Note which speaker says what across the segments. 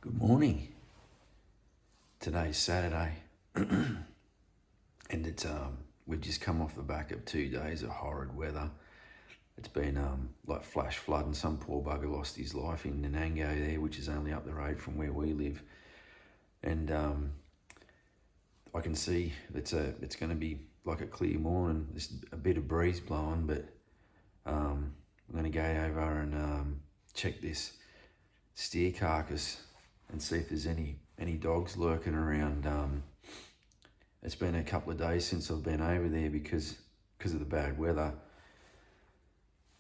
Speaker 1: Good morning. Today's Saturday, and it's we've just come off the back of 2 days of horrid weather. It's been like flash flood, and some poor bugger lost his life in Nanango there, which is only up the road from where we live. And I can see it's going to be like a clear morning. There's a bit of breeze blowing, but I'm going to go over and check this steer carcass and see if there's any dogs lurking around. It's been a couple of days since I've been over there because of the bad weather.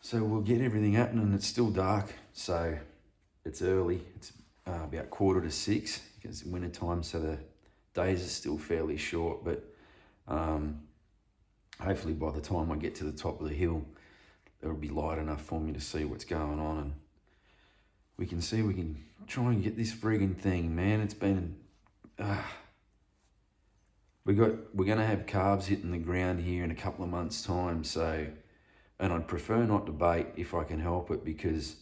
Speaker 1: So we'll get everything happening. It's still dark, so it's early. It's about 5:45 because it's winter time, so the days are still fairly short. But hopefully by the time I get to the top of the hill, it'll be light enough for me to see what's going on, and we can try and get this friggin' thing, man. It's been we're gonna have calves hitting the ground here in a couple of months' time, so, and I'd prefer not to bait if I can help it, because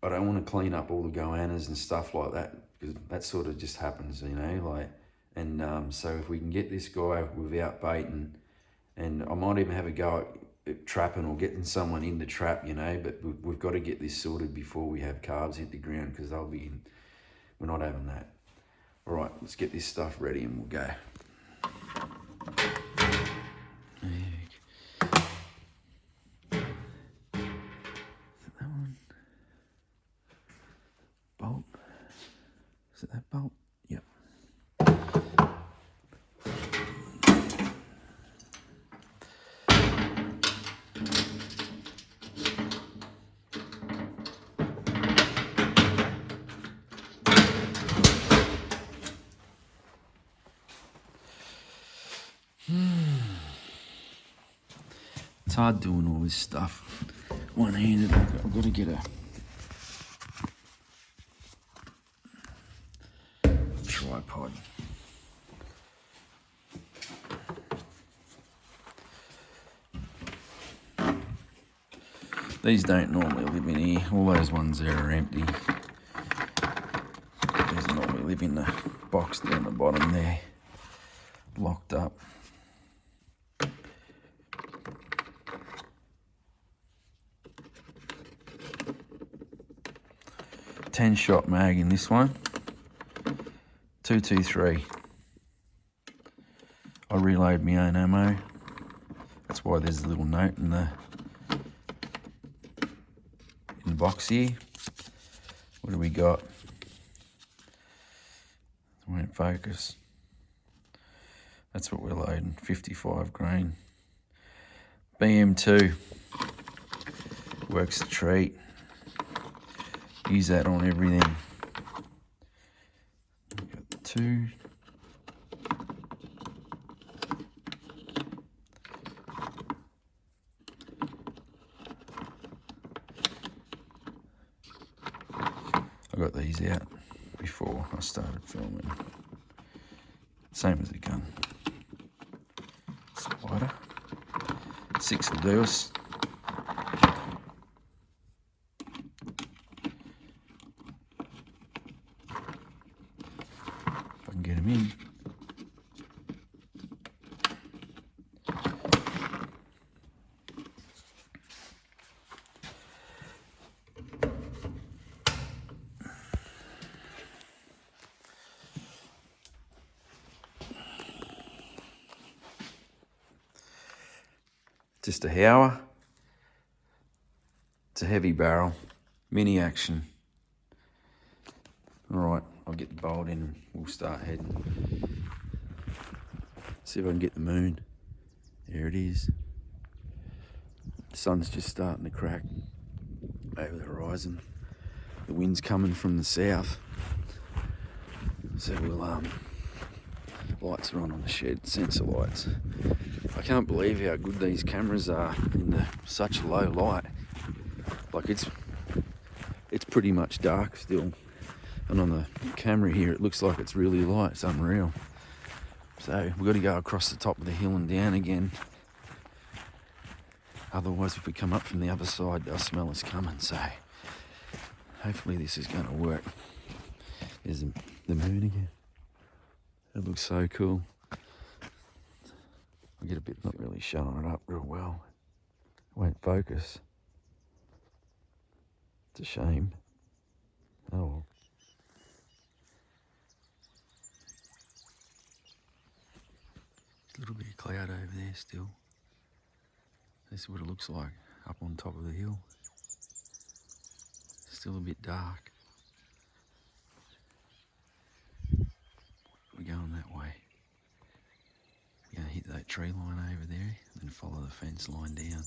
Speaker 1: I don't want to clean up all the goannas and stuff like that, because that sort of just happens, you know, like, and so if we can get this guy without baiting, and I might even have a go at trapping or getting someone in the trap, you know, but we've got to get this sorted before we have calves hit the ground, because we're not having that. All right, let's get this stuff ready and we'll go. Is it that one? Bolt? Is it that bolt? Yep. It's hard doing all this stuff one-handed. I've got to get a tripod. These don't normally live in here. All those ones there are empty. These normally live in the box down the bottom there, locked up. Ten-shot mag in this one. 223. I reload my own ammo. That's why there's a little note in the box here. What do we got? It won't focus. That's what we're loading. 55 grain. BM2 works a treat. Use that on everything. Got the 2. I got these out before I started filming. Same as the gun. Spider. 6 will do us. Get him in. Just a Hauer. It's a heavy barrel, mini action. All right, I'll get the bolt in and we'll start heading. See if I can get the moon. There it is. The sun's just starting to crack over the horizon. The wind's coming from the south. So we'll, lights are on the shed, sensor lights. I can't believe how good these cameras are in such low light. Like it's pretty much dark still. And on the camera here, it looks like it's really light. It's unreal. So we've got to go across the top of the hill and down again. Otherwise, if we come up from the other side, they'll smell us coming. So hopefully this is going to work. There's the moon again. It looks so cool. I get a bit not really showing it up real well. It won't focus. It's a shame. Oh well. A little bit of cloud over there still. This is what it looks like up on top of the hill. Still a bit dark. We're going that way. We're going to hit that tree line over there and then follow the fence line down.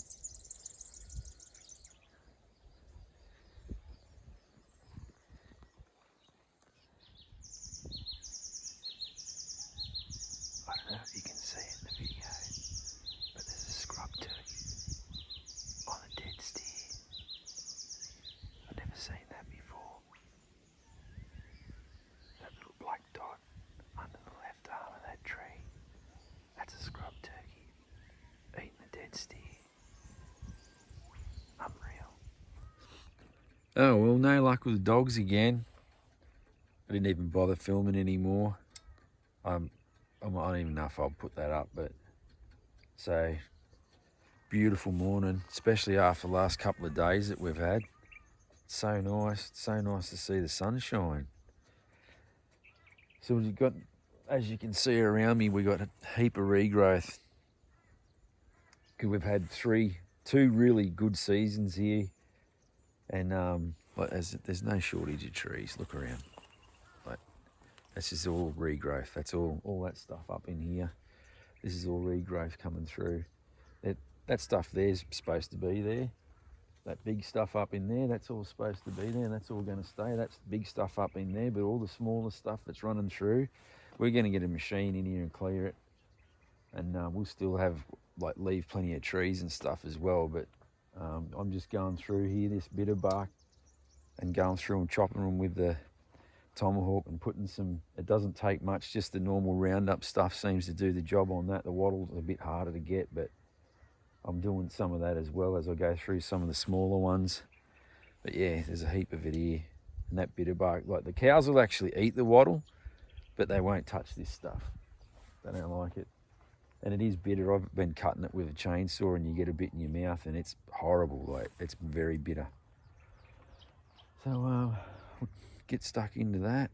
Speaker 1: I don't know if you can see it in the video, but there's a scrub turkey on a dead steer. I've never seen that before. That little black dot under the left arm of that tree, that's a scrub turkey eating a dead steer. Unreal. Oh well, no luck with the dogs again. I didn't even bother filming anymore. I don't even know if I'll put that up, but so beautiful morning, especially after the last couple of days that we've had. So nice to see the sunshine. So we've got, as you can see around me, we've got a heap of regrowth. We've had two really good seasons here, and there's no shortage of trees. Look around. That's just all regrowth. That's all that stuff up in here. This is all regrowth coming through. That stuff there's supposed to be there. That big stuff up in there, that's all supposed to be there, and that's all going to stay. That's the big stuff up in there, but all the smaller stuff that's running through, we're going to get a machine in here and clear it. And we'll still leave plenty of trees and stuff as well, but I'm just going through here, this bit of bark, and going through and chopping them with the tomahawk and putting some, it doesn't take much, just the normal roundup stuff seems to do the job on that. The wattle's a bit harder to get, but I'm doing some of that as well as I go through some of the smaller ones. But yeah, there's a heap of it here. And that bit of bark, like the cows will actually eat the wattle, but they won't touch this stuff. They don't like it. And it is bitter. I've been cutting it with a chainsaw and you get a bit in your mouth and it's horrible. Like, it's very bitter. So we'll get stuck into that.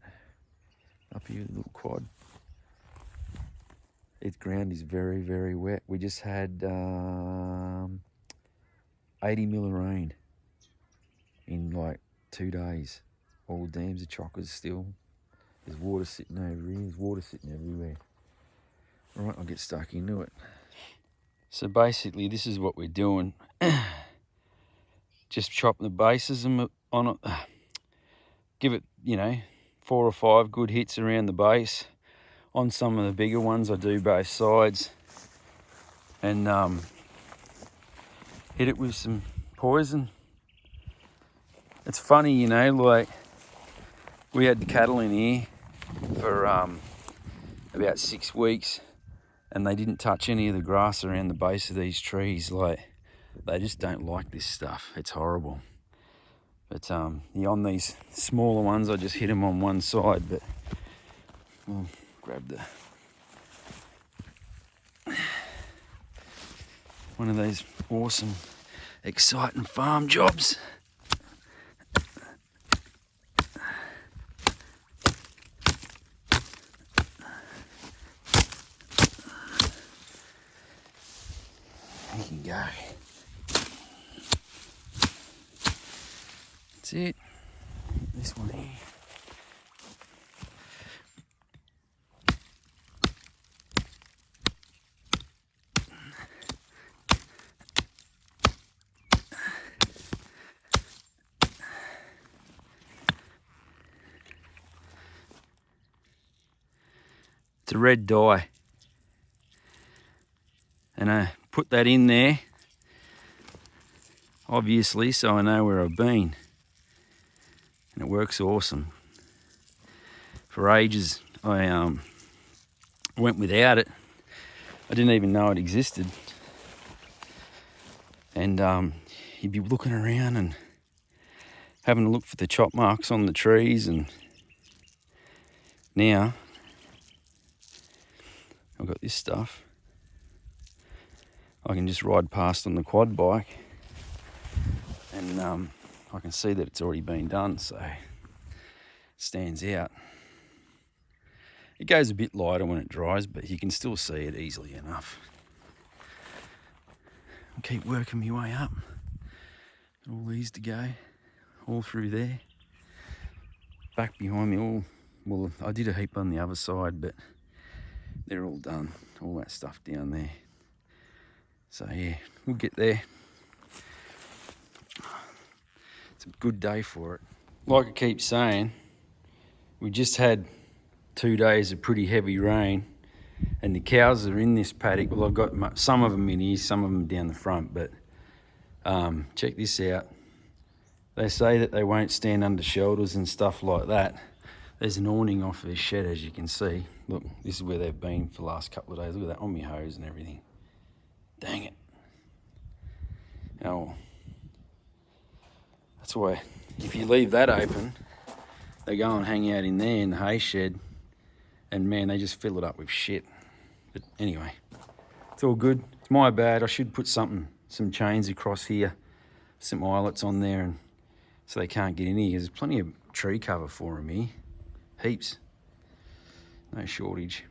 Speaker 1: Up here, the little quad. Its ground is very, very wet. We just had 80 mil of rain in like 2 days. All the dams are chockers still. There's water sitting over here. There's water sitting everywhere. All right, I'll get stuck into it. So basically, this is what we're doing. Just chopping the bases on it. Give it, 4 or 5 good hits around the base. On some of the bigger ones, I do both sides. And hit it with some poison. It's funny, like we had the cattle in here for about 6 weeks and they didn't touch any of the grass around the base of these trees. Like, they just don't like this stuff. It's horrible. But on these smaller ones, I just hit them on one side, but we'll grab one of these awesome, exciting farm jobs. You can go. That's it. This one here. It's a red dye. And I put that in there, obviously, so I know where I've been. And it works awesome. For ages, I went without it. I didn't even know it existed. And you'd be looking around and having a look for the chop marks on the trees, and Now, I've got this stuff. I can just ride past on the quad bike and I can see that it's already been done, so it stands out. It goes a bit lighter when it dries, but you can still see it easily enough. I'll keep working my way up. Got all these to go, all through there. Back behind me, well, I did a heap on the other side, but they're all done. All that stuff down there. So yeah, we'll get there. It's a good day for it. Like I keep saying, we just had 2 days of pretty heavy rain, and the cows are in this paddock. Well, I've got some of them in here, some of them down the front, but check this out. They say that they won't stand under shelters and stuff like that. There's an awning off their shed, as you can see. Look, this is where they've been for the last couple of days. Look at that, on my hose and everything. Dang it. Oh, that's why if you leave that open, they go and hang out in there in the hay shed, and man, they just fill it up with shit. But anyway, it's all good. It's my bad. I should put some chains across here, some eyelets on there, and so they can't get in here. There's plenty of tree cover for them here. Heaps. No shortage.